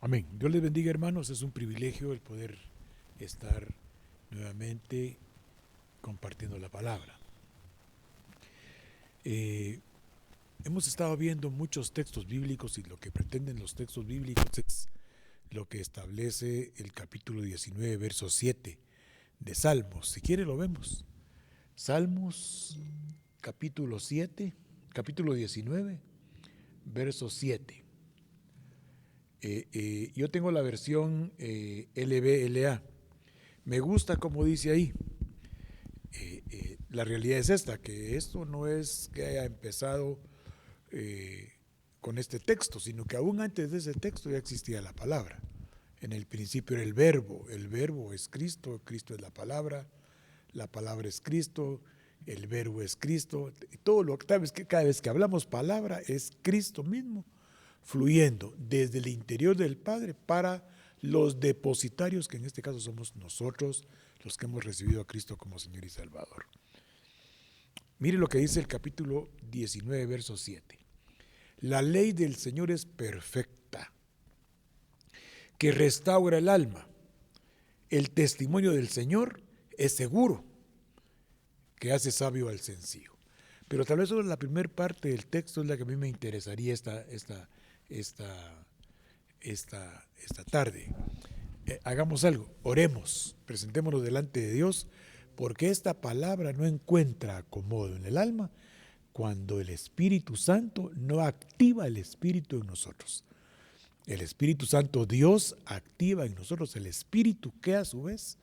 Amén. Dios les bendiga, hermanos. Es un privilegio el poder estar nuevamente compartiendo la palabra. Hemos estado viendo muchos textos bíblicos y lo que pretenden los textos bíblicos es lo que establece el capítulo 19, verso 7 de Salmos. Si quiere lo vemos. Salmos capítulo 7, capítulo 19, verso 7. Yo tengo la versión LBLA. Me gusta como dice ahí. La realidad es esta, que esto no es que haya empezado con este texto, sino que aún antes de ese texto ya existía la palabra. En el principio era el verbo es Cristo, Cristo es la palabra es Cristo, el verbo es Cristo, todo lo cada vez que hablamos palabra es Cristo mismo fluyendo desde el interior del Padre para los depositarios, que en este caso somos nosotros, los que hemos recibido a Cristo como Señor y Salvador. Mire lo que dice el capítulo 19, verso 7. La ley del Señor es perfecta, que restaura el alma. El testimonio del Señor es seguro, que hace sabio al sencillo. Pero tal vez solo la primera parte del texto es la que a mí me interesaría esta tarde. Hagamos algo, oremos, presentémonos delante de Dios, porque esta palabra no encuentra acomodo en el alma cuando el Espíritu Santo no activa el Espíritu en nosotros. El Espíritu Santo, Dios, activa en nosotros el Espíritu que a su vez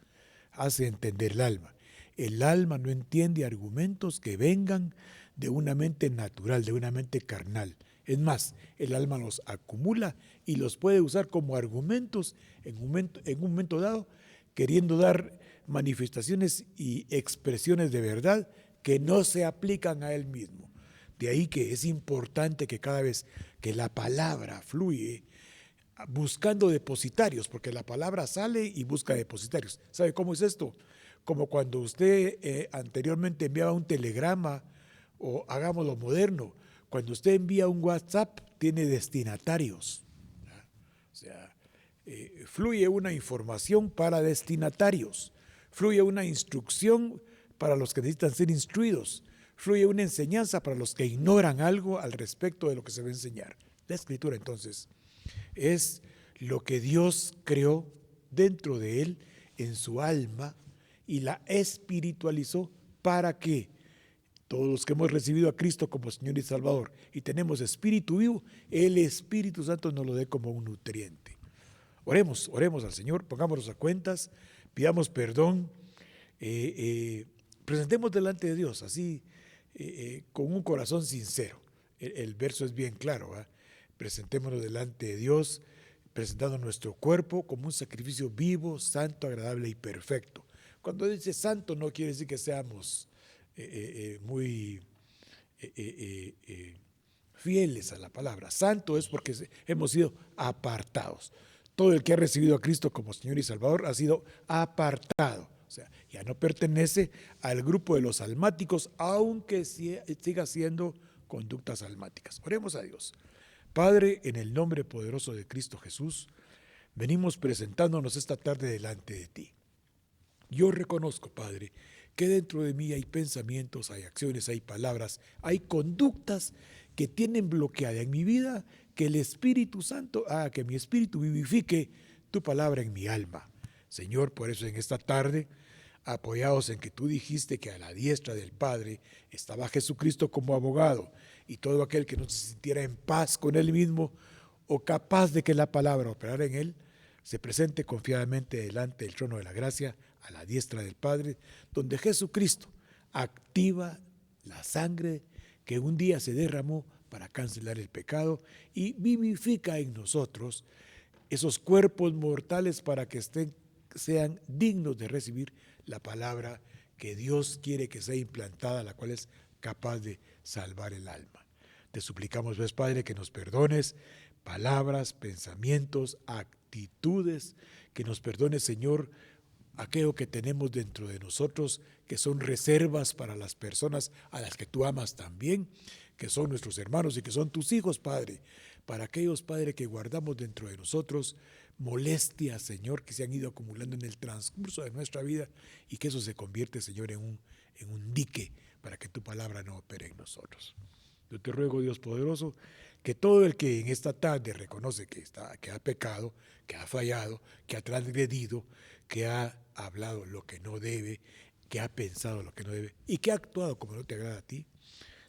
hace entender el alma. El alma no entiende argumentos que vengan de una mente natural, de una mente carnal. Es más, el alma los acumula y los puede usar como argumentos en un momento dado, queriendo dar manifestaciones y expresiones de verdad que no se aplican a él mismo. De ahí que es importante que cada vez que la palabra fluye, buscando depositarios, porque la palabra sale y busca depositarios. ¿Sabe cómo es esto? Como cuando usted anteriormente enviaba un telegrama, o hagámoslo moderno, cuando usted envía un WhatsApp, tiene destinatarios. O sea, fluye una información para destinatarios, fluye una instrucción para los que necesitan ser instruidos, fluye una enseñanza para los que ignoran algo al respecto de lo que se va a enseñar. La Escritura, entonces, es lo que Dios creó dentro de él, en su alma, y la espiritualizó para que todos los que hemos recibido a Cristo como Señor y Salvador y tenemos espíritu vivo, el Espíritu Santo nos lo dé como un nutriente. Oremos al Señor, pongámonos a cuentas, pidamos perdón, presentemos delante de Dios así, con un corazón sincero. El verso es bien claro, ¿eh? Presentémonos delante de Dios, presentando nuestro cuerpo como un sacrificio vivo, santo, agradable y perfecto. Cuando dice santo no quiere decir que seamos muy fieles a la palabra. Santo es porque hemos sido apartados. Todo el que ha recibido a Cristo como Señor y Salvador ha sido apartado. O sea, ya no pertenece al grupo de los almáticos, aunque siga siendo conductas almáticas. Oremos a Dios. Padre, en el nombre poderoso de Cristo Jesús, venimos presentándonos esta tarde delante de ti. Yo reconozco, Padre, que dentro de mí hay pensamientos, hay acciones, hay palabras, hay conductas que tienen bloqueada en mi vida, que el Espíritu Santo haga que mi espíritu vivifique tu palabra en mi alma. Señor, por eso en esta tarde, apoyados en que tú dijiste que a la diestra del Padre estaba Jesucristo como abogado, y todo aquel que no se sintiera en paz con él mismo o capaz de que la palabra operara en él, se presente confiadamente delante del trono de la gracia, a la diestra del Padre, donde Jesucristo activa la sangre que un día se derramó para cancelar el pecado y vivifica en nosotros esos cuerpos mortales para que sean dignos de recibir la palabra que Dios quiere que sea implantada, la cual es capaz de salvar el alma. Te suplicamos, pues, Padre, que nos perdones palabras, pensamientos, actitudes, que nos perdones, Señor, aquello que tenemos dentro de nosotros, que son reservas para las personas a las que tú amas también, que son nuestros hermanos y que son tus hijos, Padre, para aquellos, Padre, que guardamos dentro de nosotros molestias, Señor, que se han ido acumulando en el transcurso de nuestra vida y que eso se convierte, Señor, en un dique para que tu palabra no opere en nosotros. Yo te ruego, Dios poderoso, que todo el que en esta tarde reconoce que ha pecado, que ha fallado, que ha transgredido, que ha hablado lo que no debe, que ha pensado lo que no debe y que ha actuado como no te agrada a ti,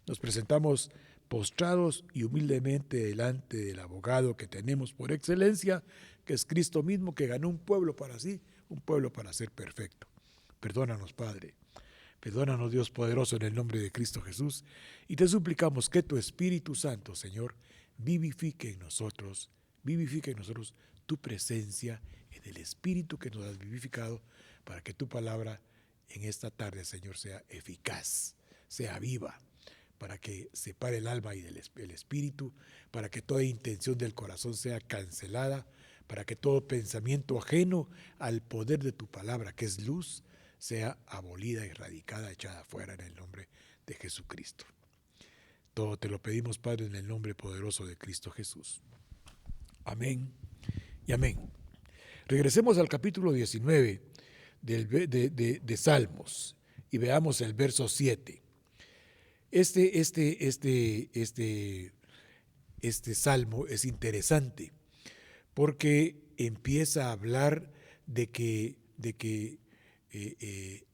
nos presentamos postrados y humildemente delante del abogado que tenemos por excelencia, que es Cristo mismo, que ganó un pueblo para sí, un pueblo para ser perfecto. Perdónanos, Padre. Perdónanos, Dios poderoso, en el nombre de Cristo Jesús, y te suplicamos que tu Espíritu Santo, Señor, vivifique en nosotros tu presencia en el Espíritu que nos has vivificado, para que tu palabra en esta tarde, Señor, sea eficaz, sea viva, para que separe el alma y el espíritu, para que toda intención del corazón sea cancelada, para que todo pensamiento ajeno al poder de tu palabra, que es luz, sea abolida, erradicada, echada fuera en el nombre de Jesucristo. Todo te lo pedimos, Padre, en el nombre poderoso de Cristo Jesús. Amén y amén. Regresemos al capítulo 19 de Salmos y veamos el verso 7. Este salmo es interesante porque empieza a hablar de que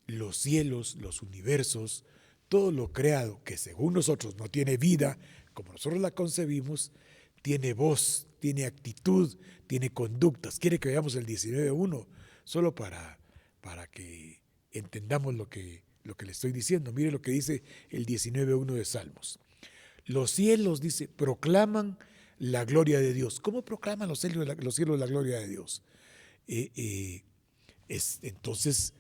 los cielos, los universos, todo lo creado que según nosotros no tiene vida, como nosotros la concebimos, tiene voz, tiene actitud, tiene conductas. Quiere que veamos el 19.1 solo para que entendamos lo que le estoy diciendo. Mire lo que dice el 19.1 de Salmos. Los cielos, dice, proclaman la gloria de Dios. ¿Cómo proclaman los cielos la gloria de Dios? Es entonces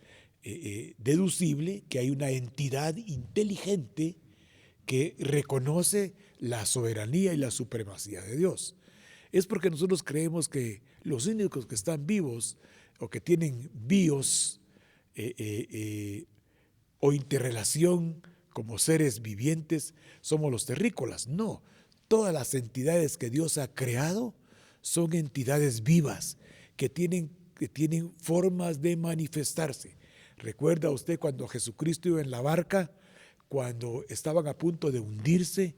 deducible que hay una entidad inteligente que reconoce la soberanía y la supremacía de Dios. Es porque nosotros creemos que los únicos que están vivos o que tienen bios o interrelación como seres vivientes somos los terrícolas. No, todas las entidades que Dios ha creado son entidades vivas que tienen formas de manifestarse. ¿Recuerda usted cuando Jesucristo iba en la barca, cuando estaban a punto de hundirse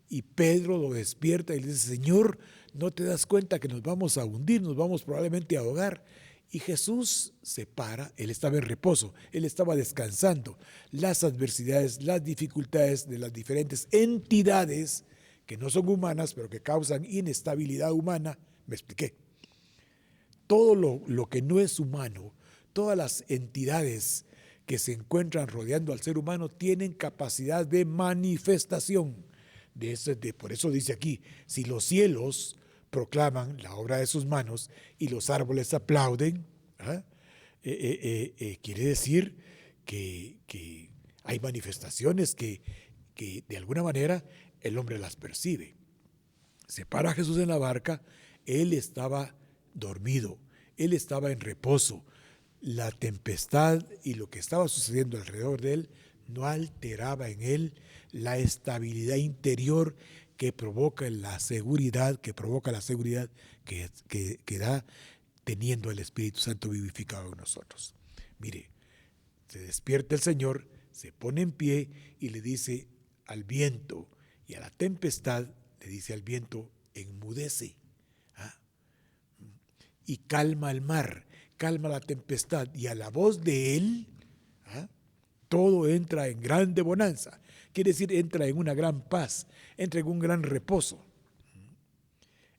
y Pedro lo despierta y le dice, Señor, ¿no te das cuenta que nos vamos a hundir, nos vamos probablemente a ahogar? Y Jesús se para, él estaba en reposo, él estaba descansando. Las adversidades, las dificultades de las diferentes entidades que no son humanas, pero que causan inestabilidad humana, me expliqué. Todo lo que no es humano, todas las entidades que se encuentran rodeando al ser humano tienen capacidad de manifestación. Por eso dice aquí, si los cielos proclaman la obra de sus manos y los árboles aplauden, quiere decir que hay manifestaciones que de alguna manera el hombre las percibe. Se para Jesús en la barca, él estaba dormido, él estaba en reposo. La tempestad y lo que estaba sucediendo alrededor de él no alteraba en él la estabilidad interior que provoca la seguridad que da teniendo el Espíritu Santo vivificado en nosotros. Mire, se despierta el Señor, se pone en pie y le dice al viento y a la tempestad, le dice al viento, enmudece, y calma el mar, calma la tempestad, y a la voz de él, todo entra en grande bonanza. Quiere decir, entra en una gran paz, entra en un gran reposo.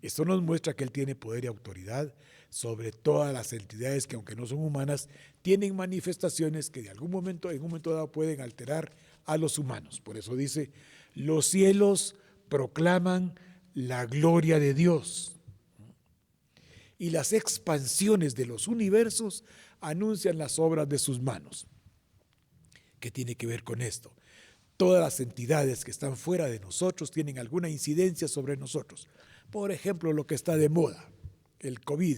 Esto nos muestra que él tiene poder y autoridad sobre todas las entidades que, aunque no son humanas, tienen manifestaciones que en un momento dado pueden alterar a los humanos. Por eso dice, los cielos proclaman la gloria de Dios y las expansiones de los universos anuncian las obras de sus manos. ¿Qué tiene que ver con esto? Todas las entidades que están fuera de nosotros tienen alguna incidencia sobre nosotros. Por ejemplo, lo que está de moda, el COVID,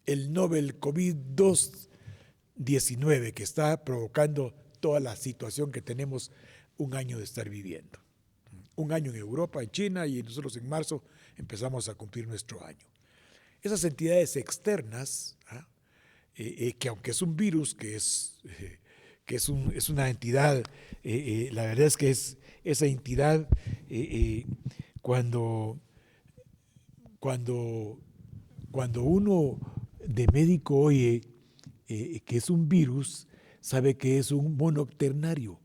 el Nobel COVID-19, que está provocando toda la situación que tenemos un año de estar viviendo. Un año en Europa, en China, y nosotros en marzo empezamos a cumplir nuestro año. Esas entidades externas, que aunque es un virus, que es una entidad, la verdad es que es esa entidad, cuando uno de médico oye que es un virus, sabe que es un monocuaternario,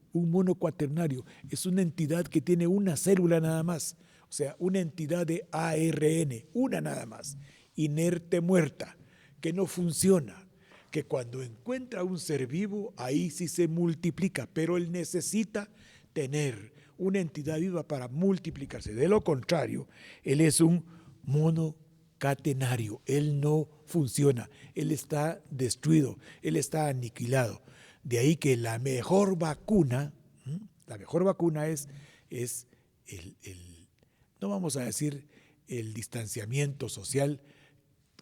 es una entidad que tiene una célula nada más, o sea, una entidad de ARN, una nada más, inerte, muerta, que no funciona, que cuando encuentra un ser vivo, ahí sí se multiplica, pero él necesita tener una entidad viva para multiplicarse. De lo contrario, él es un monocatenario, él no funciona, él está destruido, él está aniquilado. De ahí que la mejor vacuna es no vamos a decir el distanciamiento social,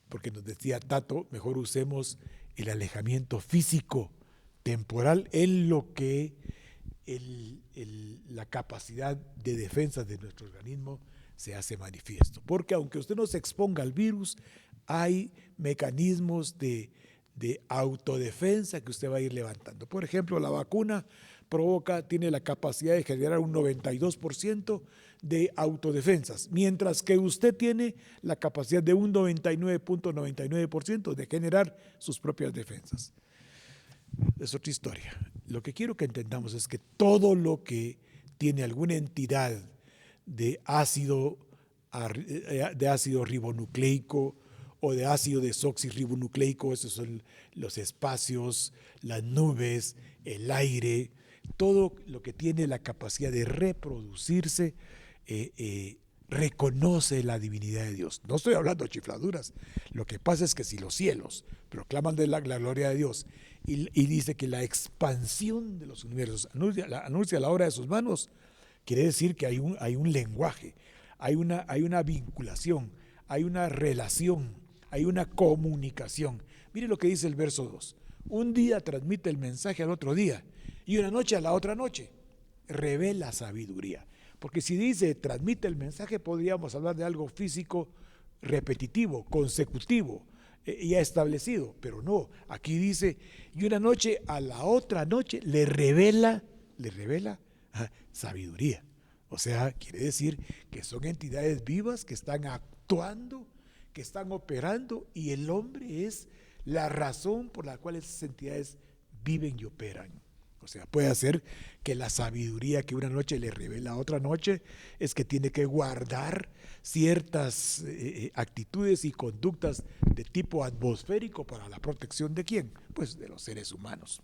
porque nos decía Tato, mejor usemos el alejamiento físico, temporal, en lo que la capacidad de defensa de nuestro organismo se hace manifiesto. Porque aunque usted no se exponga al virus, hay mecanismos de autodefensa que usted va a ir levantando. Por ejemplo, la vacuna tiene la capacidad de generar un 92% de autodefensas, mientras que usted tiene la capacidad de un 99.99% de generar sus propias defensas. Es otra historia. Lo que quiero que entendamos es que todo lo que tiene alguna entidad de ácido ribonucleico o de ácido desoxirribonucleico, esos son los espacios, las nubes, el aire, todo lo que tiene la capacidad de reproducirse, reconoce la divinidad de Dios. No estoy hablando de chifladuras. Lo que pasa es que si los cielos proclaman de la gloria de Dios y dice que la expansión de los universos anuncia la obra de sus manos, quiere decir que hay un lenguaje, hay una vinculación, hay una relación, hay una comunicación. Mire lo que dice el verso 2. Un día transmite el mensaje al otro día y una noche a la otra noche. Revela sabiduría. Porque si dice transmite el mensaje, podríamos hablar de algo físico repetitivo, consecutivo, ya establecido. Pero no, aquí dice, y una noche a la otra noche le revela sabiduría. O sea, quiere decir que son entidades vivas que están actuando, que están operando, y el hombre es la razón por la cual esas entidades viven y operan. O sea, puede ser que la sabiduría que una noche le revela a otra noche es que tiene que guardar ciertas actitudes y conductas de tipo atmosférico para la protección ¿de quién? Pues de los seres humanos.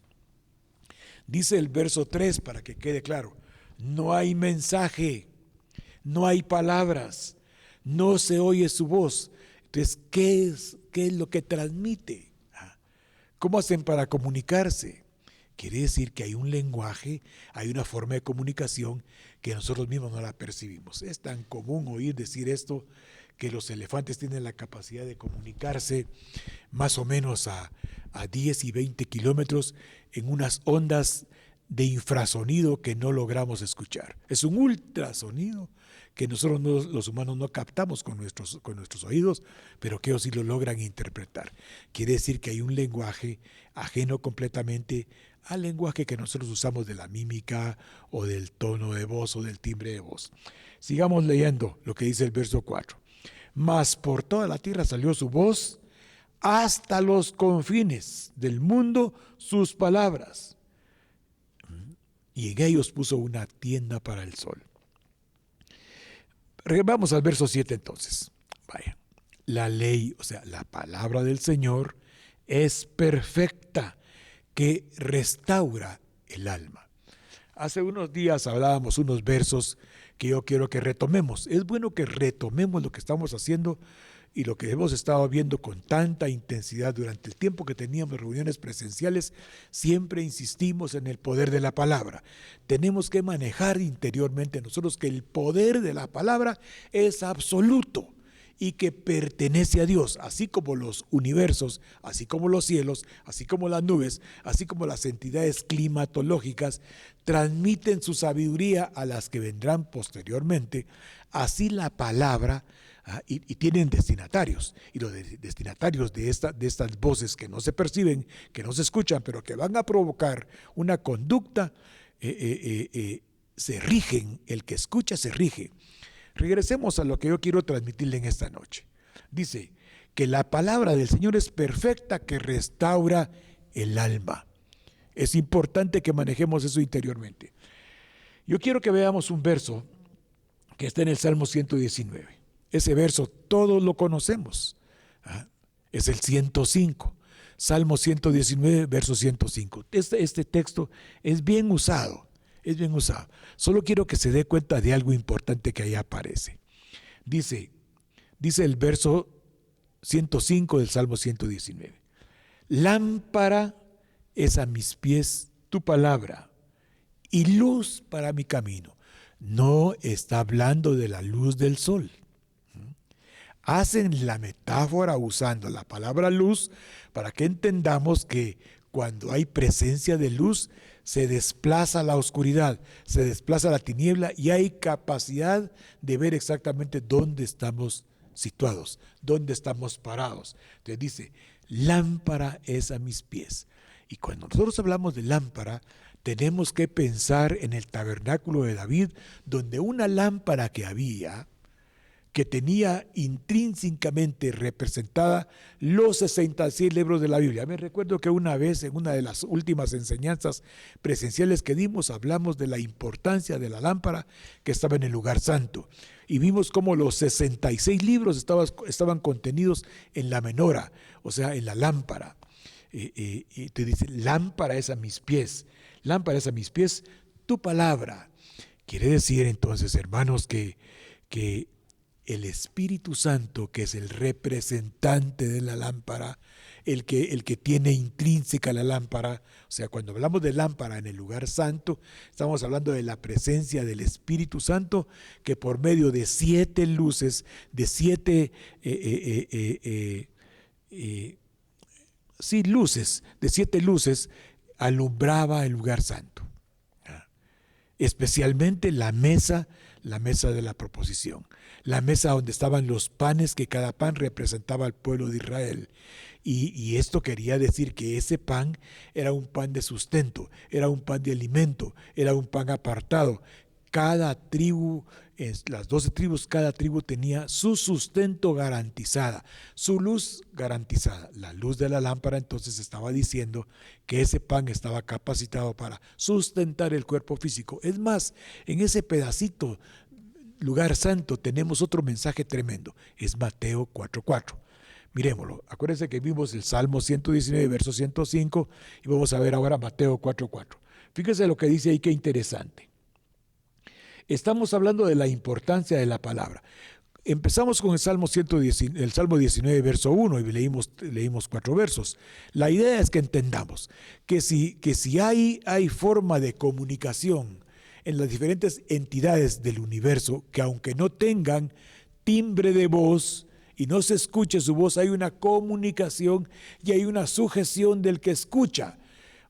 Dice el verso 3, para que quede claro, no hay mensaje, no hay palabras, no se oye su voz. Entonces, ¿qué es lo que transmite? ¿Cómo hacen para comunicarse? Quiere decir que hay un lenguaje, hay una forma de comunicación que nosotros mismos no la percibimos. Es tan común oír decir esto, que los elefantes tienen la capacidad de comunicarse más o menos a 10 y 20 kilómetros en unas ondas de infrasonido que no logramos escuchar. Es un ultrasonido que nosotros los humanos no captamos con nuestros oídos, pero que ellos sí lo logran interpretar. Quiere decir que hay un lenguaje ajeno completamente al lenguaje que nosotros usamos de la mímica o del tono de voz o del timbre de voz. Sigamos leyendo lo que dice el verso 4. Mas por toda la tierra salió su voz, hasta los confines del mundo sus palabras. Y en ellos puso una tienda para el sol. Vamos al verso 7 entonces. Vaya, la ley, o sea, la palabra del Señor es perfecta, que restaura el alma. Hace unos días hablábamos unos versos que yo quiero que retomemos. Es bueno que retomemos lo que estamos haciendo y lo que hemos estado viendo con tanta intensidad durante el tiempo que teníamos reuniones presenciales. Siempre insistimos en el poder de la palabra. Tenemos que manejar interiormente nosotros que el poder de la palabra es absoluto y que pertenece a Dios, así como los universos, así como los cielos, así como las nubes, así como las entidades climatológicas transmiten su sabiduría a las que vendrán posteriormente. Así la palabra y tienen destinatarios. Y los destinatarios de estas voces que no se perciben, que no se escuchan, pero que van a provocar una conducta, se rigen. El que escucha se rige. Regresemos a lo que yo quiero transmitirle en esta noche. Dice que la palabra del Señor es perfecta, que restaura el alma. Es importante que manejemos eso interiormente. Yo quiero que veamos un verso que está en el Salmo 119. Ese verso todos lo conocemos. Es el 105. Salmo 119, verso 105. Este texto es bien usado. Es bien usado. Solo quiero que se dé cuenta de algo importante que ahí aparece. Dice el verso 105 del Salmo 119. Lámpara es a mis pies tu palabra y luz para mi camino. No está hablando de la luz del sol. Hacen la metáfora usando la palabra luz para que entendamos que cuando hay presencia de luz, se desplaza la oscuridad, se desplaza la tiniebla y hay capacidad de ver exactamente dónde estamos situados, dónde estamos parados. Entonces dice, lámpara es a mis pies. Y cuando nosotros hablamos de lámpara, tenemos que pensar en el tabernáculo de David, donde una lámpara que había, que tenía intrínsecamente representada los 66 libros de la Biblia. Me recuerdo que una vez en una de las últimas enseñanzas presenciales que dimos, hablamos de la importancia de la lámpara que estaba en el lugar santo. Y vimos cómo los 66 libros estaban contenidos en la menora, o sea, en la lámpara. Y te dice, lámpara es a mis pies, lámpara es a mis pies tu palabra. Quiere decir entonces, hermanos, que el Espíritu Santo, que es el representante de la lámpara, el que tiene intrínseca la lámpara, o sea, cuando hablamos de lámpara en el lugar santo, estamos hablando de la presencia del Espíritu Santo, que por medio de 7 luces, de 7 luces, alumbraba el lugar santo. Especialmente la mesa de la proposición, la mesa donde estaban los panes, que cada pan representaba al pueblo de Israel. Y esto quería decir que ese pan era un pan de sustento, era un pan de alimento, era un pan apartado. Cada tribu, las 12 tribus, cada tribu tenía su sustento garantizada, su luz garantizada. La luz de la lámpara entonces estaba diciendo que ese pan estaba capacitado para sustentar el cuerpo físico. Es más, en ese pedacito, lugar santo, tenemos otro mensaje tremendo. Es Mateo 4:4. Miremoslo. Acuérdense que vimos el Salmo 119, verso 105, y vamos a ver ahora Mateo 4:4. Fíjense lo que dice ahí, qué interesante. Estamos hablando de la importancia de la palabra. Empezamos con el Salmo 19, verso 1, y leímos 4 versos. La idea es que entendamos que si hay forma de comunicación en las diferentes entidades del universo, que aunque no tengan timbre de voz y no se escuche su voz, hay una comunicación y hay una sujeción del que escucha.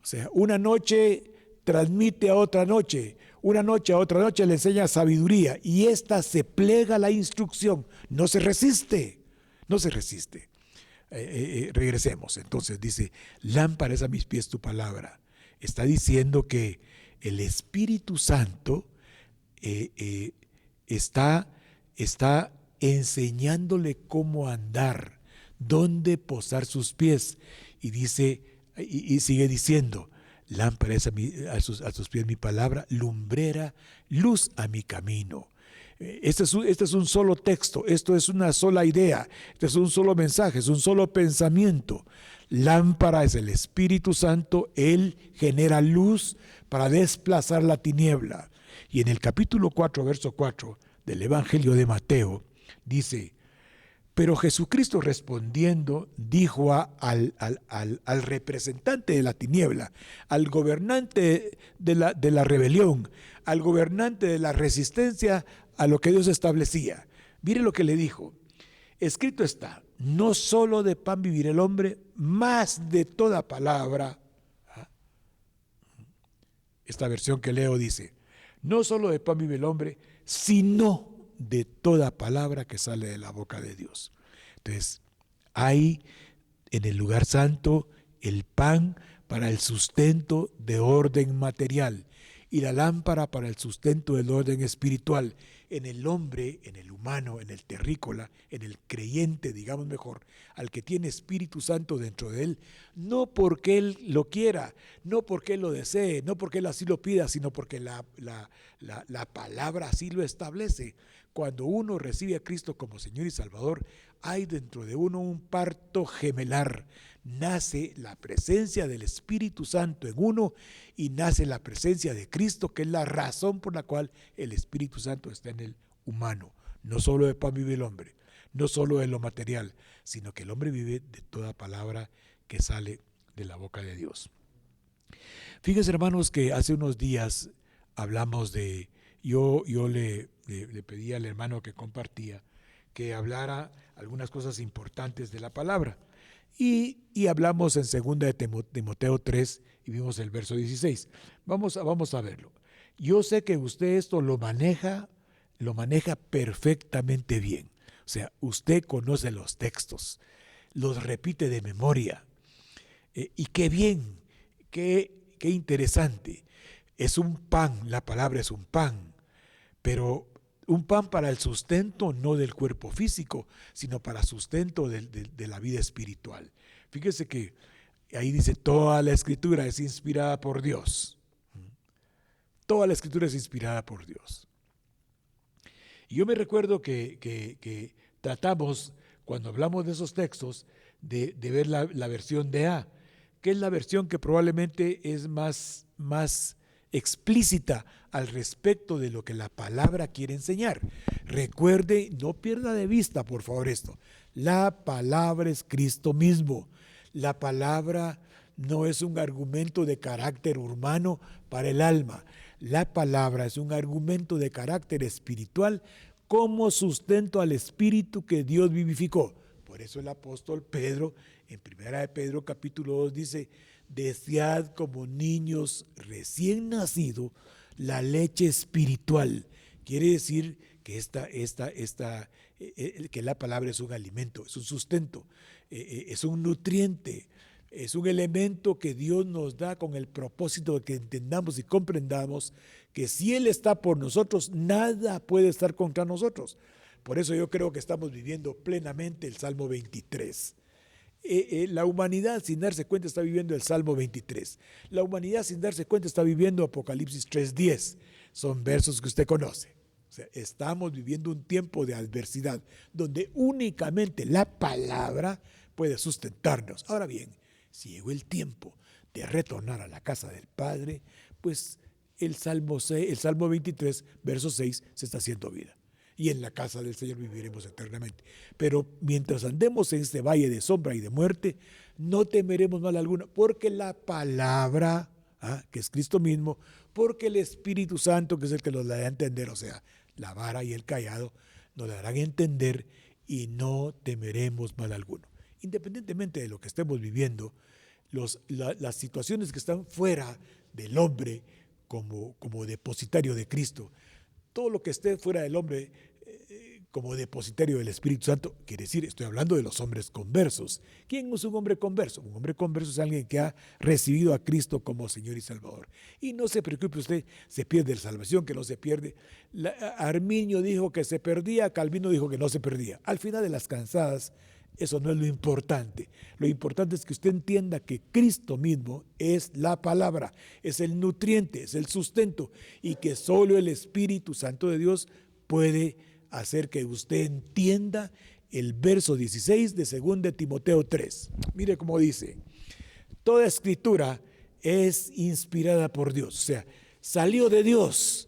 O sea, una noche transmite a otra noche, una noche a otra noche le enseña sabiduría, y esta se plega a la instrucción, no se resiste. Regresemos, entonces dice, lámpara es a mis pies tu palabra. Está diciendo que el Espíritu Santo está enseñándole cómo andar, dónde posar sus pies, y dice, y sigue diciendo, lámpara es a sus pies mi palabra, lumbrera, luz a mi camino. Este es un solo texto, esto es una sola idea, este es un solo mensaje, es un solo pensamiento. Lámpara es el Espíritu Santo, Él genera luz para desplazar la tiniebla. Y en el capítulo 4, verso 4 del Evangelio de Mateo, dice, pero Jesucristo respondiendo dijo al representante de la tiniebla, al gobernante de la rebelión, al gobernante de la resistencia a lo que Dios establecía. Mire lo que le dijo. Escrito está, no solo de pan vivirá el hombre, más de toda palabra. Esta versión que leo dice, no solo de pan vive el hombre, sino de toda palabra que sale de la boca de Dios. Entonces, hay en el lugar santo el pan para el sustento de orden material y la lámpara para el sustento del orden espiritual. En el hombre, en el humano, en el terrícola, en el creyente, digamos mejor, al que tiene Espíritu Santo dentro de él, no porque él lo quiera, no porque él lo desee, no porque él así lo pida, sino porque la palabra así lo establece. Cuando uno recibe a Cristo como Señor y Salvador, hay dentro de uno un parto gemelar. Nace la presencia del Espíritu Santo en uno y nace la presencia de Cristo, que es la razón por la cual el Espíritu Santo está en el humano. No solo de pan vive el hombre, no solo de lo material, sino que el hombre vive de toda palabra que sale de la boca de Dios. Fíjense, hermanos, que hace unos días hablamos de, yo le pedí al hermano que compartía que hablara algunas cosas importantes de la palabra. Y hablamos en 2 de Timoteo 3 y vimos el verso 16. Vamos a verlo. Yo sé que usted esto lo maneja perfectamente bien. O sea, usted conoce los textos, los repite de memoria. Y qué bien, qué interesante. Es un pan, la palabra es un pan, pero un pan para el sustento no del cuerpo físico, sino para sustento de la vida espiritual. Fíjese que ahí dice, toda la escritura es inspirada por Dios. Toda la escritura es inspirada por Dios. Y yo me recuerdo que tratamos, cuando hablamos de esos textos, de ver la versión de A, que es la versión que probablemente es más explícita al respecto de lo que la palabra quiere enseñar. Recuerde, no pierda de vista, por favor, esto. La palabra es Cristo mismo. La palabra no es un argumento de carácter humano para el alma. La palabra es un argumento de carácter espiritual como sustento al espíritu que Dios vivificó. Por eso el apóstol Pedro, en 1 de Pedro capítulo 2, dice, desead como niños recién nacidos la leche espiritual. Quiere decir que que la palabra es un alimento, es un sustento, es un nutriente, es un elemento que Dios nos da con el propósito de que entendamos y comprendamos que si Él está por nosotros, nada puede estar contra nosotros. Por eso yo creo que estamos viviendo plenamente el Salmo 23. La humanidad sin darse cuenta está viviendo el Salmo 23. La humanidad sin darse cuenta está viviendo Apocalipsis 3:10. Son versos que usted conoce. O sea, estamos viviendo un tiempo de adversidad donde únicamente la palabra puede sustentarnos. Ahora bien, si llegó el tiempo de retornar a la casa del Padre, pues el Salmo 23, verso 6, se está haciendo vida. Y en la casa del Señor viviremos eternamente. Pero mientras andemos en este valle de sombra y de muerte, no temeremos mal alguno, porque la palabra, que es Cristo mismo, porque el Espíritu Santo, que es el que nos la da a entender, o sea, la vara y el cayado, nos la darán a entender y no temeremos mal alguno. Independientemente de lo que estemos viviendo, las situaciones que están fuera del hombre como depositario de Cristo, todo lo que esté fuera del hombre como depositario del Espíritu Santo, quiere decir, estoy hablando de los hombres conversos. ¿Quién es un hombre converso? Un hombre converso es alguien que ha recibido a Cristo como Señor y Salvador. Y no se preocupe usted, se pierde la salvación, que no se pierde. Arminio dijo que se perdía, Calvino dijo que no se perdía. Al final de las cansadas, eso no es lo importante. Lo importante es que usted entienda que Cristo mismo es la palabra, es el nutriente, es el sustento, y que solo el Espíritu Santo de Dios puede hacer que usted entienda el verso 16 de 2 de Timoteo 3. Mire cómo dice, toda escritura es inspirada por Dios, o sea, salió de Dios.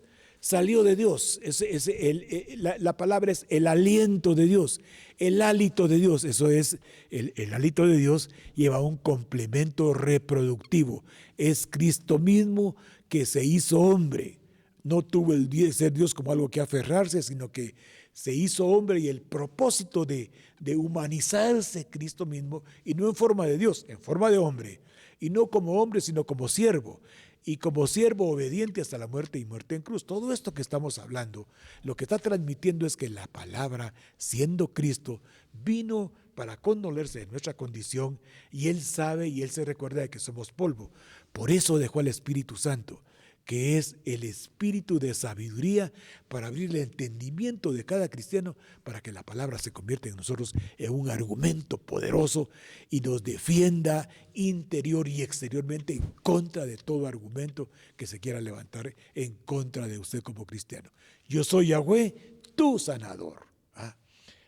La palabra es el aliento de Dios, el hálito de Dios. Eso es, el hálito de Dios lleva un complemento reproductivo. Es Cristo mismo que se hizo hombre. No tuvo el ser Dios como algo que aferrarse, sino que se hizo hombre y el propósito de humanizarse Cristo mismo, y no en forma de Dios, en forma de hombre, y no como hombre, sino como siervo, y como siervo obediente hasta la muerte y muerte en cruz. Todo esto que estamos hablando, lo que está transmitiendo es que la palabra, siendo Cristo, vino para condolerse de nuestra condición, y Él sabe y Él se recuerda de que somos polvo. Por eso dejó al Espíritu Santo, que es el espíritu de sabiduría, para abrir el entendimiento de cada cristiano, para que la palabra se convierta en nosotros en un argumento poderoso y nos defienda interior y exteriormente en contra de todo argumento que se quiera levantar en contra de usted como cristiano. Yo soy Yahweh, tu sanador. ¿Ah?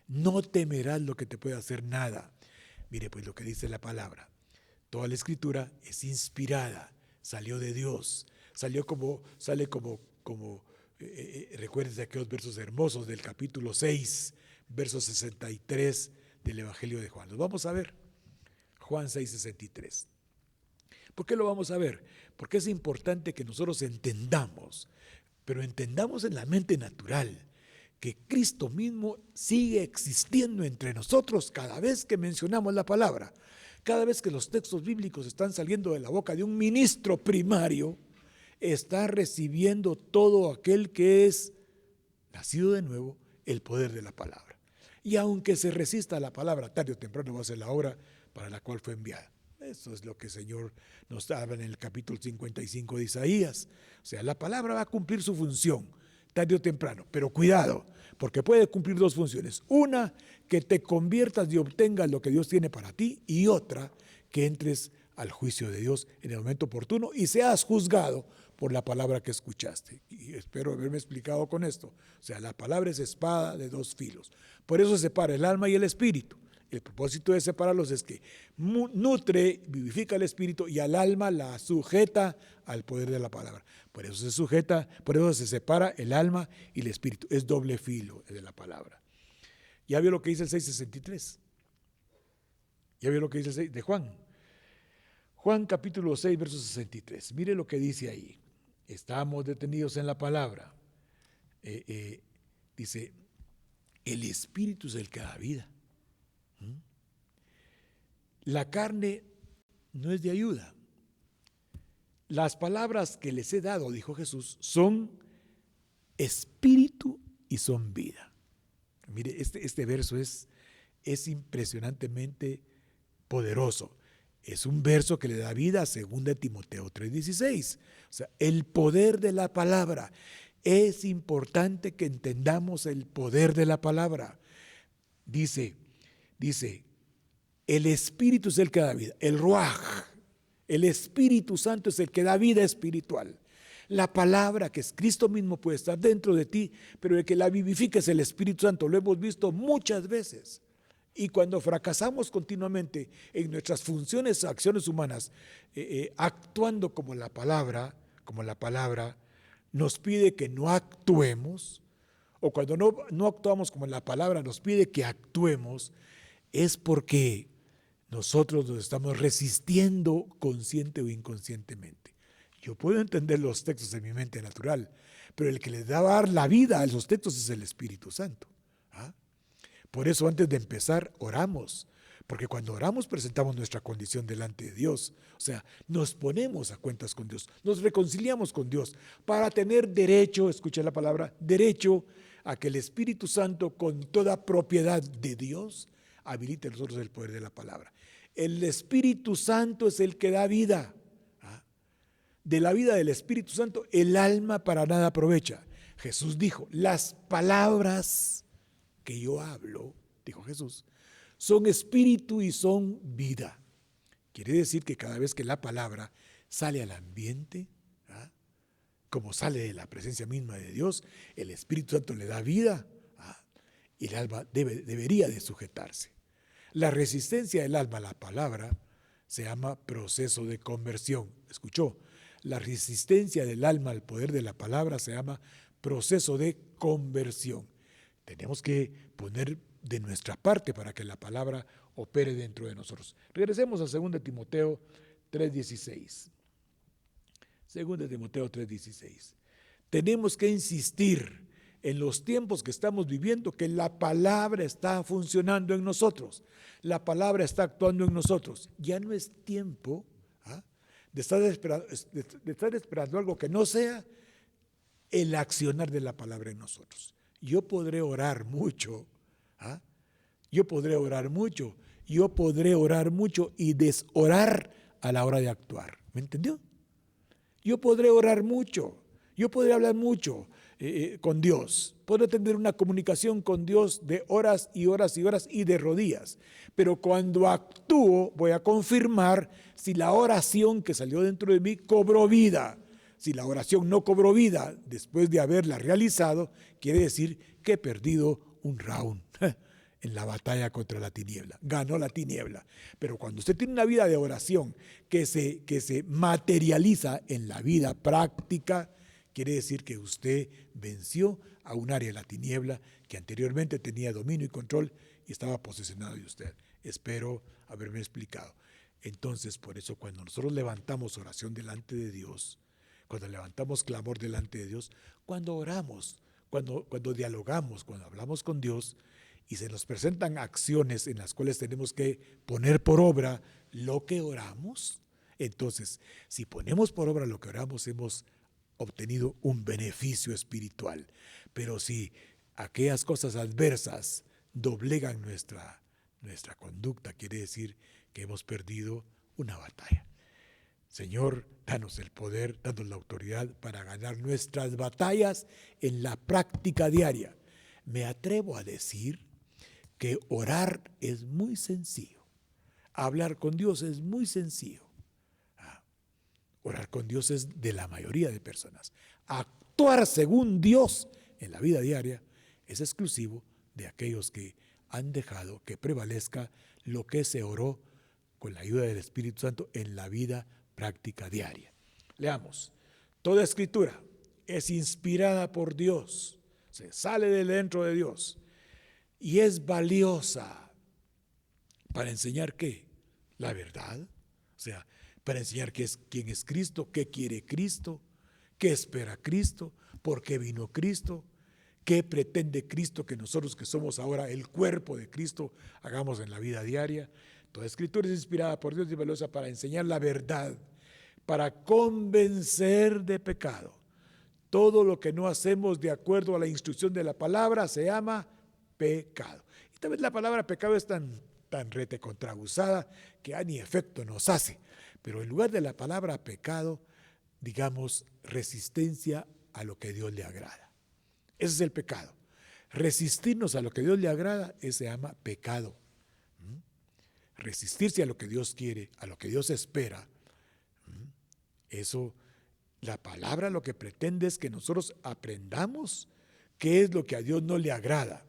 No temerás lo que te pueda hacer nada. Mire pues lo que dice la palabra. Toda la escritura es inspirada, salió de Dios. Sale como recuerden aquellos versos hermosos del capítulo 6, verso 63 del Evangelio de Juan. Los vamos a ver. Juan 6, 63. ¿Por qué lo vamos a ver? Porque es importante que nosotros entendamos, pero entendamos en la mente natural, que Cristo mismo sigue existiendo entre nosotros cada vez que mencionamos la palabra. Cada vez que los textos bíblicos están saliendo de la boca de un ministro primario, está recibiendo todo aquel que es nacido de nuevo el poder de la palabra. Y aunque se resista a la palabra, tarde o temprano va a ser la hora para la cual fue enviada. Eso es lo que el Señor nos habla en el capítulo 55 de Isaías. O sea, la palabra va a cumplir su función tarde o temprano, pero cuidado, porque puede cumplir dos funciones. Una, que te conviertas y obtengas lo que Dios tiene para ti, y otra, que entres al juicio de Dios en el momento oportuno y seas juzgado por la palabra que escuchaste. Y espero haberme explicado con esto. O sea, la palabra es espada de dos filos. Por eso separa el alma y el espíritu. El propósito de separarlos es que nutre, vivifica el espíritu, y al alma la sujeta al poder de la palabra. Por eso se sujeta, por eso se separa el alma y el espíritu. Es doble filo de la palabra. Ya vio lo que dice el 6:63. Ya vio lo que dice el 6 de Juan. Juan capítulo 6, verso 63. Mire lo que dice ahí. Estamos detenidos en la palabra. Dice, el espíritu es el que da vida. La carne no es de ayuda. Las palabras que les he dado, dijo Jesús, son espíritu y son vida. Mire, este verso es impresionantemente poderoso. Es un verso que le da vida a 2 Timoteo 3:16. O sea, el poder de la palabra. Es importante que entendamos el poder de la palabra. Dice, el Espíritu es el que da vida, el Ruaj, el Espíritu Santo es el que da vida espiritual. La palabra, que es Cristo mismo, puede estar dentro de ti, pero el que la vivifica es el Espíritu Santo. Lo hemos visto muchas veces. Y cuando fracasamos continuamente en nuestras funciones, acciones humanas, actuando como la palabra nos pide que no actuemos, o cuando no actuamos como la palabra nos pide que actuemos, es porque nosotros nos estamos resistiendo consciente o inconscientemente. Yo puedo entender los textos en mi mente natural, pero el que le da a dar la vida a esos textos es el Espíritu Santo. ¿Ah? Por eso, antes de empezar, oramos, porque cuando oramos presentamos nuestra condición delante de Dios. O sea, nos ponemos a cuentas con Dios, nos reconciliamos con Dios para tener derecho, escucha la palabra, derecho a que el Espíritu Santo, con toda propiedad de Dios, habilite a nosotros el poder de la palabra. El Espíritu Santo es el que da vida. De la vida del Espíritu Santo, el alma para nada aprovecha. Jesús dijo, las palabras que yo hablo, dijo Jesús, son espíritu y son vida. Quiere decir que cada vez que la palabra sale al ambiente, como sale de la presencia misma de Dios, el Espíritu Santo le da vida, y el alma debería de sujetarse. La resistencia del alma a la palabra se llama proceso de conversión. ¿Escuchó? La resistencia del alma al poder de la palabra se llama proceso de conversión. Tenemos que poner de nuestra parte para que la palabra opere dentro de nosotros. Regresemos a 2 Timoteo 3:16. 2 Timoteo 3:16. Tenemos que insistir en los tiempos que estamos viviendo, que la palabra está funcionando en nosotros, la palabra está actuando en nosotros. Ya no es tiempo de estar esperando algo que no sea el accionar de la palabra en nosotros. Yo podré orar mucho, yo podré orar mucho y desorar a la hora de actuar. ¿Me entendió? Yo podré orar mucho, yo podré hablar mucho con Dios, puedo tener una comunicación con Dios de horas y horas y horas y de rodillas, pero cuando actúo voy a confirmar si la oración que salió dentro de mí cobró vida. Si la oración no cobró vida después de haberla realizado, quiere decir que he perdido un round en la batalla contra la tiniebla. Ganó la tiniebla. Pero cuando usted tiene una vida de oración que se materializa en la vida práctica, quiere decir que usted venció a un área de la tiniebla que anteriormente tenía dominio y control y estaba posesionado de usted. Espero haberme explicado. Entonces, por eso cuando nosotros levantamos oración delante de Dios, cuando levantamos clamor delante de Dios, cuando oramos, cuando dialogamos, cuando hablamos con Dios y se nos presentan acciones en las cuales tenemos que poner por obra lo que oramos, entonces, si ponemos por obra lo que oramos, hemos obtenido un beneficio espiritual. Pero si aquellas cosas adversas doblegan nuestra conducta, quiere decir que hemos perdido una batalla. Señor, danos el poder, danos la autoridad para ganar nuestras batallas en la práctica diaria. Me atrevo a decir que orar es muy sencillo. Hablar con Dios es muy sencillo. Orar con Dios es de la mayoría de personas. Actuar según Dios en la vida diaria es exclusivo de aquellos que han dejado que prevalezca lo que se oró con la ayuda del Espíritu Santo en la vida práctica diaria. Leamos. Toda escritura es inspirada por Dios, se sale de dentro de Dios y es valiosa para enseñar ¿qué? La verdad, o sea, para enseñar quién es Cristo, qué quiere Cristo, qué espera Cristo, por qué vino Cristo, qué pretende Cristo que nosotros que somos ahora el cuerpo de Cristo hagamos en la vida diaria. Toda escritura es inspirada por Dios y valiosa para enseñar la verdad, para convencer de pecado. Todo lo que no hacemos de acuerdo a la instrucción de la palabra se llama pecado. Y tal vez la palabra pecado es tan recontrausada que ni efecto nos hace. Pero en lugar de la palabra pecado, digamos resistencia a lo que Dios le agrada. Ese es el pecado. Resistirnos a lo que Dios le agrada, ese se llama pecado. Resistirse a lo que Dios quiere, a lo que Dios espera. Eso, la palabra lo que pretende es que nosotros aprendamos qué es lo que a Dios no le agrada.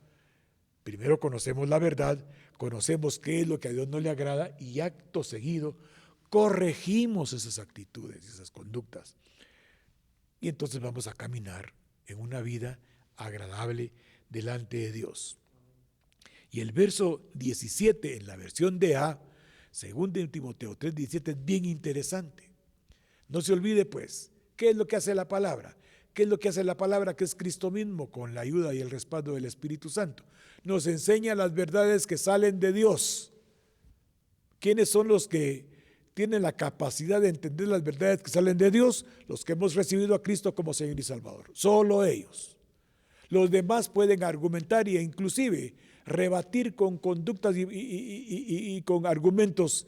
Primero conocemos la verdad, conocemos qué es lo que a Dios no le agrada y acto seguido corregimos esas actitudes, esas conductas. Y entonces vamos a caminar en una vida agradable delante de Dios. Y el verso 17 en la versión DA, según de Timoteo 3:17, es bien interesante. No se olvide pues, ¿qué es lo que hace la palabra? ¿Qué es lo que hace la palabra? Que es Cristo mismo, con la ayuda y el respaldo del Espíritu Santo. Nos enseña las verdades que salen de Dios. ¿Quiénes son los que tienen la capacidad de entender las verdades que salen de Dios? Los que hemos recibido a Cristo como Señor y Salvador. Solo ellos. Los demás pueden argumentar e inclusive rebatir con conductas y con argumentos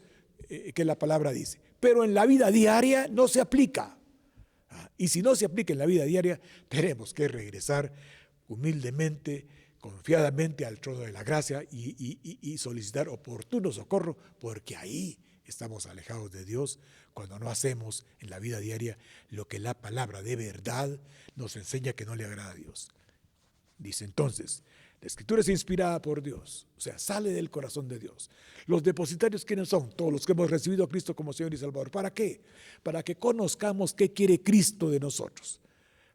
que la palabra dice. Pero en la vida diaria no se aplica. Y si no se aplica en la vida diaria, tenemos que regresar humildemente, confiadamente al trono de la gracia y solicitar oportuno socorro, porque ahí estamos alejados de Dios cuando no hacemos en la vida diaria lo que la palabra de verdad nos enseña que no le agrada a Dios. Dice entonces, la escritura es inspirada por Dios, o sea, sale del corazón de Dios. Los depositarios, ¿quiénes son? Todos los que hemos recibido a Cristo como Señor y Salvador. ¿Para qué? Para que conozcamos qué quiere Cristo de nosotros,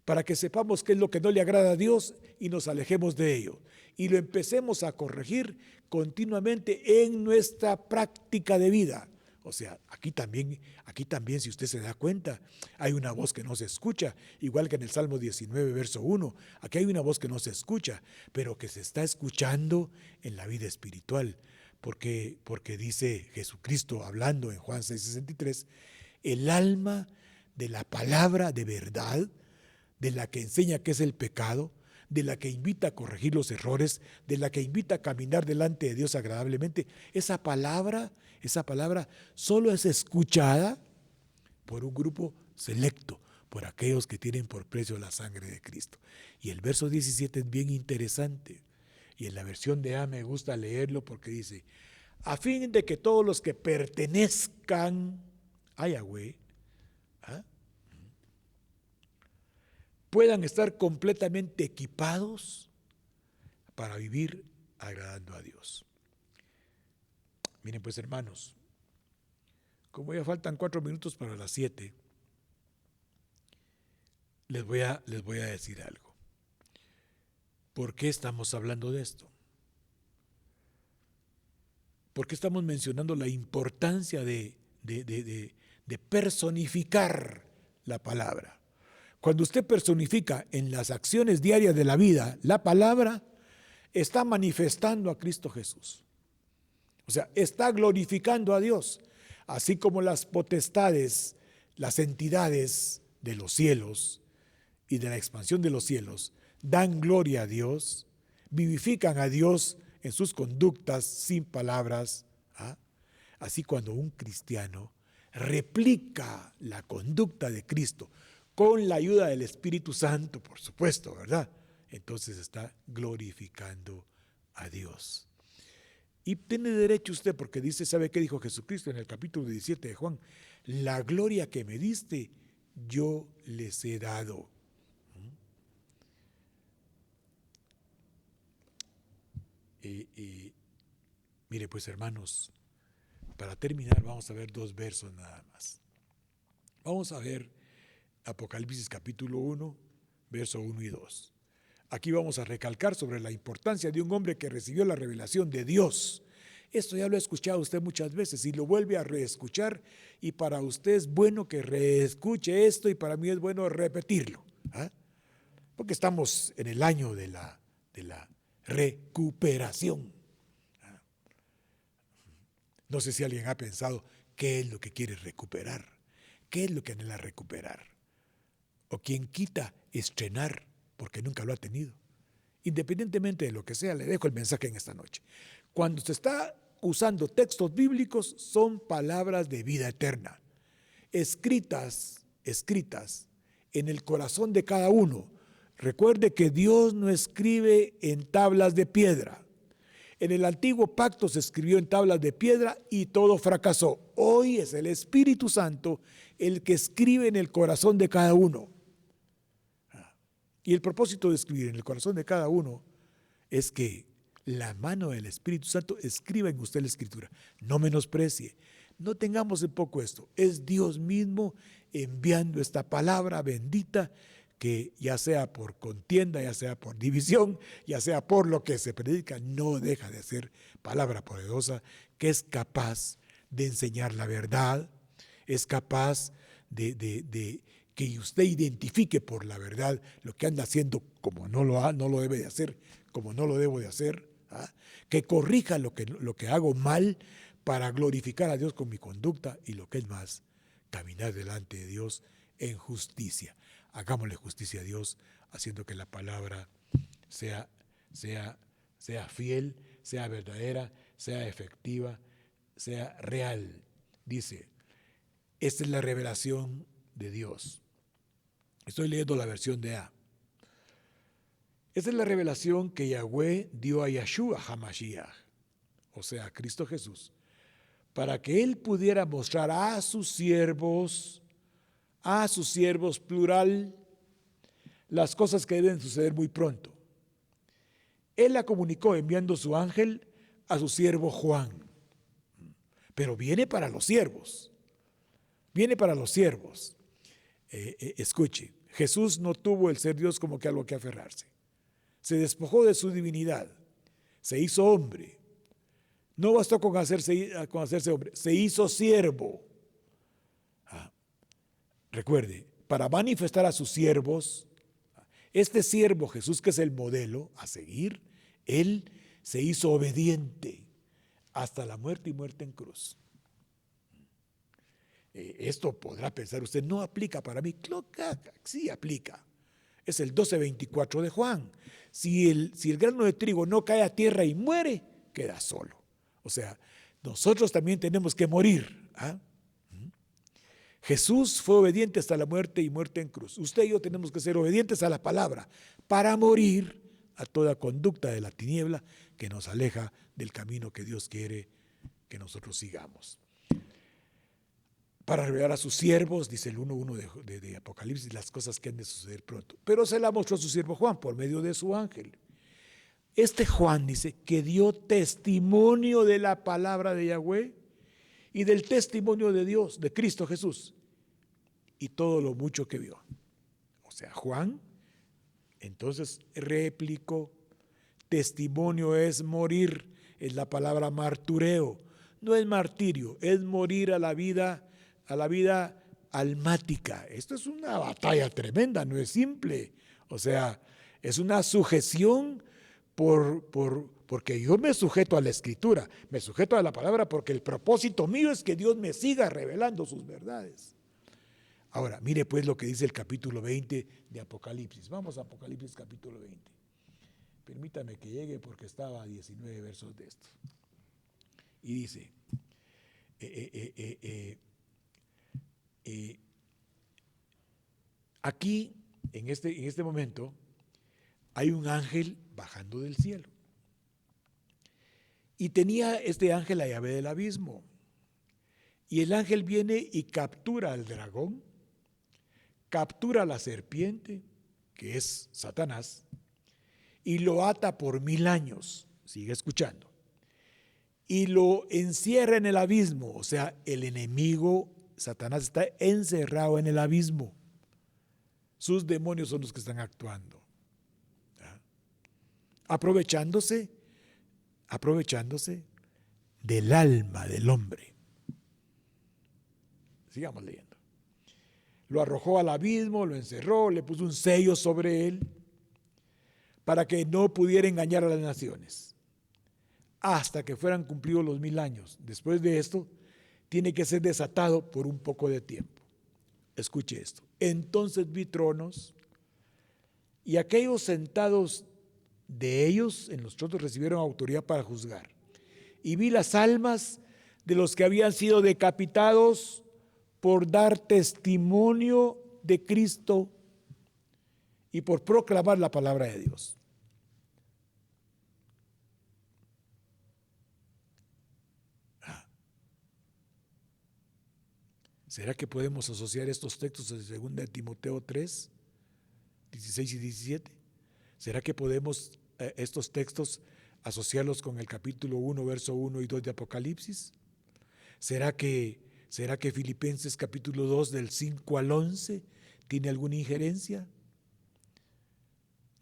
para que sepamos qué es lo que no le agrada a Dios y nos alejemos de ello. Y lo empecemos a corregir continuamente en nuestra práctica de vida. O sea, aquí también, si usted se da cuenta, hay una voz que no se escucha, igual que en el Salmo 19, verso 1. Aquí hay una voz que no se escucha, pero que se está escuchando en la vida espiritual. Porque dice Jesucristo hablando en Juan 6:63, el alma de la palabra de verdad, de la que enseña qué es el pecado, de la que invita a corregir los errores, de la que invita a caminar delante de Dios agradablemente, esa palabra solo es escuchada por un grupo selecto, por aquellos que tienen por precio la sangre de Cristo. Y el verso 17 es bien interesante, y en la versión de A me gusta leerlo porque dice, a fin de que todos los que pertenezcan a Yahweh, ¿ah?, puedan estar completamente equipados para vivir agradando a Dios. Miren pues, hermanos, como ya faltan 4 minutos para las 7, les voy a decir algo. ¿Por qué estamos hablando de esto? ¿Por qué estamos mencionando la importancia de personificar la palabra? Cuando usted personifica en las acciones diarias de la vida la palabra, está manifestando a Cristo Jesús. O sea, está glorificando a Dios, así como las potestades, las entidades de los cielos y de la expansión de los cielos dan gloria a Dios, vivifican a Dios en sus conductas sin palabras. ¿Ah? Así cuando un cristiano replica la conducta de Cristo con la ayuda del Espíritu Santo, por supuesto, ¿verdad? Entonces está glorificando a Dios. Y tiene derecho usted, porque dice, ¿sabe qué dijo Jesucristo en el capítulo 17 de Juan? La gloria que me diste, yo les he dado. Mire pues, hermanos, para terminar vamos a ver 2 versos nada más. Vamos a ver Apocalipsis capítulo 1, verso 1 y 2. Aquí vamos a recalcar sobre la importancia de un hombre que recibió la revelación de Dios. Esto ya lo ha escuchado usted muchas veces y lo vuelve a reescuchar, y para usted es bueno que reescuche esto y para mí es bueno repetirlo, ¿ah? Porque estamos en el año de la recuperación. No sé si alguien ha pensado qué es lo que quiere recuperar, qué es lo que anhela recuperar, o quien quita estrenar porque nunca lo ha tenido. Independientemente de lo que sea, le dejo el mensaje en esta noche. Cuando se está usando textos bíblicos, son palabras de vida eterna, escritas en el corazón de cada uno. Recuerde que Dios no escribe en tablas de piedra. En el antiguo pacto se escribió en tablas de piedra y todo fracasó. Hoy es el Espíritu Santo el que escribe en el corazón de cada uno. Y el propósito de escribir en el corazón de cada uno es que la mano del Espíritu Santo escriba en usted la Escritura. No menosprecie, no tengamos en poco esto. Es Dios mismo enviando esta palabra bendita, que ya sea por contienda, ya sea por división, ya sea por lo que se predica, no deja de ser palabra poderosa que es capaz de enseñar la verdad, es capaz de que usted identifique por la verdad lo que anda haciendo como no lo debe de hacer, como no lo debo de hacer, ¿ah? Que corrija lo que hago mal para glorificar a Dios con mi conducta, y lo que es más, caminar delante de Dios en justicia. Hagámosle justicia a Dios, haciendo que la palabra sea fiel, sea verdadera, sea efectiva, sea real. Dice, esta es la revelación de Dios. Estoy leyendo la versión de A. Esta es la revelación que Yahweh dio a Yeshua HaMashiach, o sea, a Cristo Jesús, para que Él pudiera mostrar a sus siervos plural, las cosas que deben suceder muy pronto. Él la comunicó enviando su ángel a su siervo Juan. Pero viene para los siervos. Escuche, Jesús no tuvo el ser Dios como que algo que aferrarse. Se despojó de su divinidad, se hizo hombre, No bastó con hacerse hombre, se hizo siervo. Recuerde, para manifestar a sus siervos, este siervo Jesús, que es el modelo a seguir, él se hizo obediente hasta la muerte y muerte en cruz. Esto podrá pensar usted, no aplica para mí. Sí aplica. Es el 12:24 de Juan. Si el grano de trigo no cae a tierra y muere, queda solo. O sea, nosotros también tenemos que morir. Jesús fue obediente hasta la muerte y muerte en cruz. Usted y yo tenemos que ser obedientes a la palabra para morir a toda conducta de la tiniebla que nos aleja del camino que Dios quiere que nosotros sigamos. Para revelar a sus siervos, dice el 1:1 de Apocalipsis, las cosas que han de suceder pronto. Pero se la mostró a su siervo Juan por medio de su ángel. Este Juan dice que dio testimonio de la palabra de Yahweh y del testimonio de Dios, de Cristo Jesús, y todo lo mucho que vio. O sea, Juan entonces replicó: testimonio es morir, es la palabra martureo, no es martirio, es morir a la vida almática. Esto es una batalla tremenda, no es simple. O sea, es una sujeción porque yo me sujeto a la Escritura, me sujeto a la palabra, porque el propósito mío es que Dios me siga revelando sus verdades. Ahora, mire pues lo que dice el capítulo 20 de Apocalipsis. Vamos a Apocalipsis capítulo 20. Permítame que llegue porque estaba a 19 versos de esto. Y dice, aquí, en este momento, hay un ángel bajando del cielo. Y tenía este ángel la llave del abismo. Y el ángel viene y captura al dragón, captura a la serpiente, que es Satanás, y lo ata por 1000 años. Sigue escuchando. Y lo encierra en el abismo. O sea, el enemigo, Satanás, está encerrado en el abismo. Sus demonios son los que están actuando. Aprovechándose del alma del hombre. Sigamos leyendo. Lo arrojó al abismo, lo encerró, le puso un sello sobre él para que no pudiera engañar a las naciones hasta que fueran cumplidos los 1000 años. Después de esto, tiene que ser desatado por un poco de tiempo. Escuche esto. Entonces vi tronos y aquellos sentados de ellos en los tronos recibieron autoridad para juzgar. Y vi las almas de los que habían sido decapitados por dar testimonio de Cristo y por proclamar la palabra de Dios. ¿Será que podemos asociar estos textos de 2 Timoteo 3, 16 y 17? ¿Será que podemos estos textos asociarlos con el capítulo 1, verso 1 y 2 de Apocalipsis? ¿Será que Filipenses capítulo 2 del 5 al 11 tiene alguna injerencia?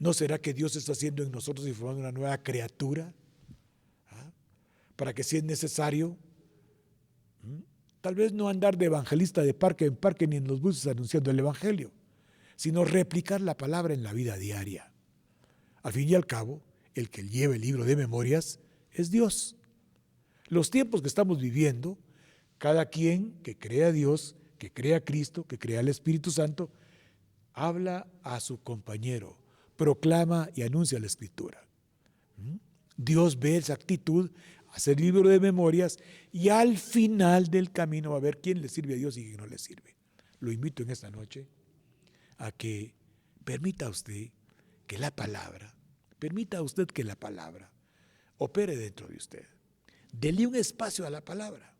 ¿No será que Dios está haciendo en nosotros y formando una nueva criatura? Para que si es necesario, tal vez no andar de evangelista de parque en parque ni en los buses anunciando el evangelio, sino replicar la palabra en la vida diaria. Al fin y al cabo, el que lleva el libro de memorias es Dios. Los tiempos que estamos viviendo, cada quien que cree a Dios, que cree a Cristo, que cree al Espíritu Santo, habla a su compañero, proclama y anuncia la Escritura. Dios ve esa actitud, hace el libro de memorias, y al final del camino va a ver quién le sirve a Dios y quién no le sirve. Lo invito en esta noche a que permita usted que la palabra opere dentro de usted. Dele un espacio a la palabra.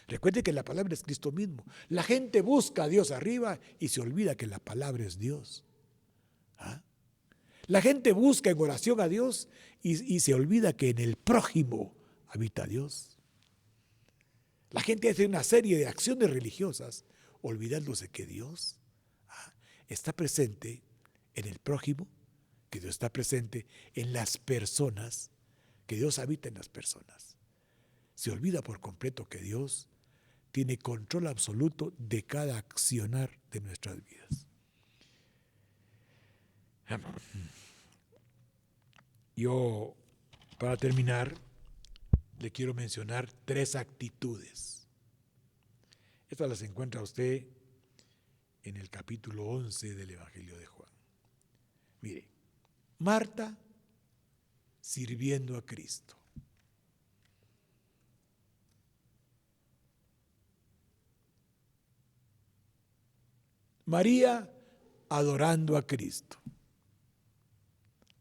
Recuerde que la palabra es Cristo mismo. La gente busca a Dios arriba y se olvida que la palabra es Dios. La gente busca en oración a Dios y se olvida que en el prójimo habita Dios. La gente hace una serie de acciones religiosas olvidándose que Dios está presente en el prójimo, que Dios está presente en las personas, que Dios habita en las personas. se olvida por completo que Dios tiene control absoluto de cada accionar de nuestras vidas. Yo, para terminar, le quiero mencionar 3 actitudes. Estas las encuentra usted en el capítulo 11 del Evangelio de Juan. Mire, Marta sirviendo a Cristo. María adorando a Cristo.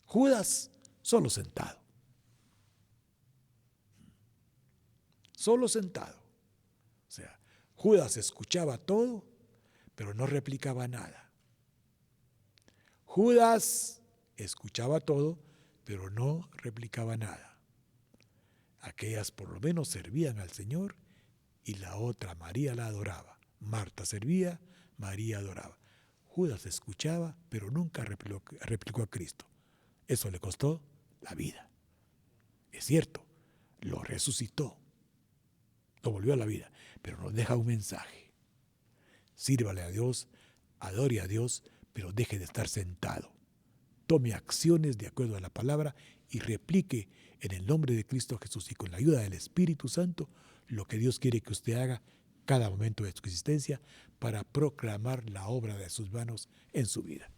Judas solo sentado. Solo sentado. O sea, Judas escuchaba todo, pero no replicaba nada. Judas escuchaba todo, pero no replicaba nada. Aquellas por lo menos servían al Señor y la otra, María, la adoraba. Marta servía, María adoraba. Judas escuchaba, pero nunca replicó a Cristo. Eso le costó la vida. Es cierto, lo resucitó, lo volvió a la vida, pero nos deja un mensaje. Sírvale a Dios, adore a Dios, pero deje de estar sentado. Tome acciones de acuerdo a la palabra y replique en el nombre de Cristo Jesús y con la ayuda del Espíritu Santo lo que Dios quiere que usted haga cada momento de su existencia para proclamar la obra de sus manos en su vida.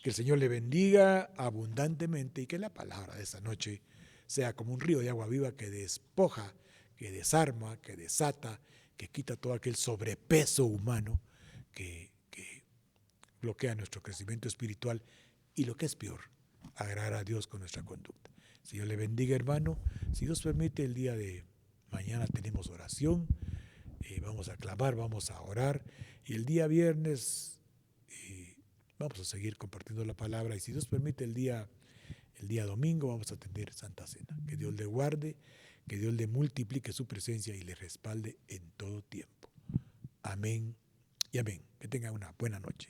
Que el Señor le bendiga abundantemente y que la palabra de esta noche sea como un río de agua viva que despoja, que desarma, que desata, que quita todo aquel sobrepeso humano que bloquea nuestro crecimiento espiritual y, lo que es peor, agradar a Dios con nuestra conducta. Señor le bendiga, hermano. Si Dios permite, el día de mañana tenemos oración, vamos a clamar, vamos a orar, y el día viernes vamos a seguir compartiendo la palabra, y si Dios permite, el día domingo vamos a tener Santa Cena. Que Dios le guarde, que Dios le multiplique su presencia y le respalde en todo tiempo. Amén y amén. Que tenga una buena noche.